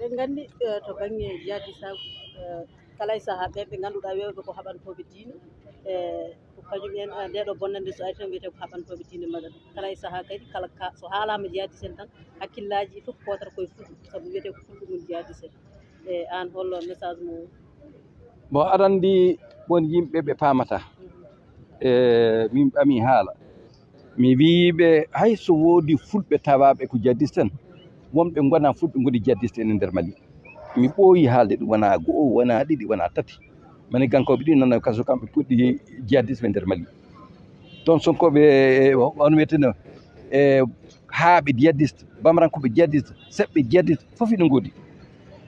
eɗen nganndi to baŋnge jihadisaaku kala e sahaa ɓen ɓe ngannduɗaa wewɓe ko haɓantooɓe diine ko kañum en nde ɗo bonnande so ari tan wiyete ko haɓantooɓe diine madad kala e sahaa kadi kala ka so haalaama jihadis en tan hakkillaaji fof potata koye fulɓe sabu wiyete ko fulɓe mum jihadis en e aan hollo message mo bon aɗa anndi won yimɓe ɓe paamata min ɓami haala mi wiiɓe hay so woodi fulɓe tawaaɓe ko jihadis tan wonɓe ngona fulɓe ngoni jihadis en e ndeer Mali mi ɓooyi haalde ɗum wonaa go'o wonaa ɗiɗi wonaa tati mani gankoɓe ɗi nana kaso kamɓe puɗɗi jihadisme e ndeer Mali toon sonkoɓe on wiyeteno haaɓe jihadiste bamarankoɓe jihadiste seɓɓe jihadiste fof ino ngoodi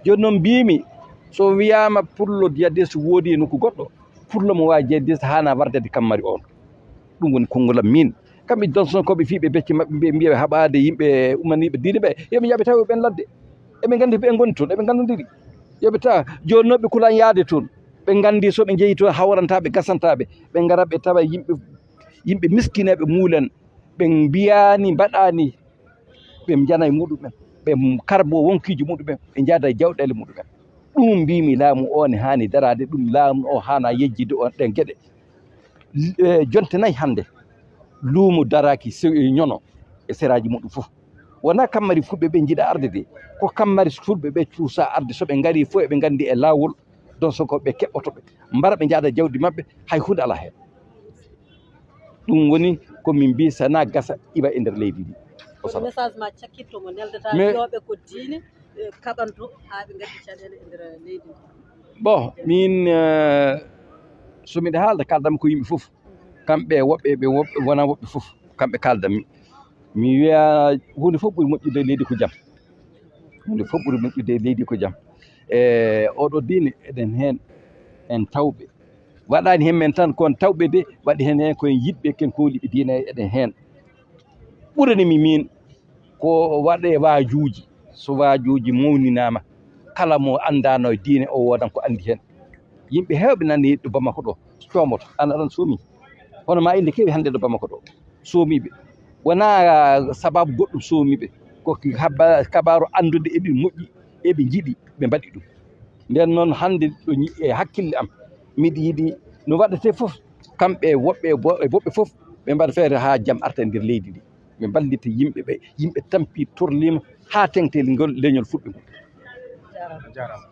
jooni noon mbimi so wiyama pullo jihadiste woodi e nokku goɗɗo pullo mo wawi jihadiste hana wardede kammari on ɗum woni kongolam min kamɓe donsokoɓe fiiɓe becce maɓɓe mbiɓe mbiyaɓe haɓade yimɓe umaniɓe diine ɓe yoɓe jaaɓe taw ɓen ladde eɓe gandi ɓe goni toon eɓe gandodiri yoɓe tawa joni noon ɓe kulan yaade toon ɓe gandi soɓe jeeyi toon hawrantaɓe gasantaɓe ɓe gara ɓe tawa yimɓe miskineɓe muulan ɓe mbiyani mbaɗani ɓe jana e muɗumen ɓe karbo wonkijo muɗumen ɓe jaada e jawɗele muɗumen ɗum mbimi laamu o ne hani darade ɗum laamu o hana yejjide on ɗen gueɗe jonte nayyi hande luumo daraki ñono e seraji muɗum fof wona kammari fulɓe ɓe jiiɗa arde de ko kammari fulɓe ɓe cuusa arde soɓe gaari fof eɓe gandi e lawol don soko ɓe keɓɓotoɓe mbara ɓe jaada jawdi mabɓe hay hunde ala hen ɗum woni komin mbi sana gasa iwa e nder leydi ndi message ma cakkittomo neldata yoɓe ko diine kaɓanto haa ɓe gaddi caɗele e nder leydi ndi bon min somiɗa haalda kaldam ko yimɓe fof kamɓe woɓɓe ɓe wona woɓɓe fof kamɓe kaldammi mi wiya hunde fof ɓuri moƴƴude e leydi ko jaam hunde fof ɓuri moƴƴude e leydi ko jaam oɗo diine eɗen heen en tawɓe waɗani hen men tan kon tawɓe de waɗi hen koyen yiɗɓe ken kooliɓe diine eɗen heen ɓuranimi min ko waɗe waajuji so waajuji mawninama kala mo andano e diine o wodan ko andi hen yimɓe hewɓe nani ɗo Bamako ɗo comoto an aɗan soomi hono ma inde keewi hande ɗo Bamako ɗo soomiɓe wona sababu goɗɗum soomiɓe ko kabaru andude eɓe moƴƴi eɓe jiiɗi ɓe mbaɗi ɗum nden noon hande ɗo e hakkille am miɗa yiiɗi no waɗete fof kamɓe woɓɓe fof ɓe mbaɗa feere ha jaam arta e nder leydi ndi ɓe ballita yimɓeɓe yimɓe tampi torlima ha tengte ngol leñol fuɗɗi ngu jarama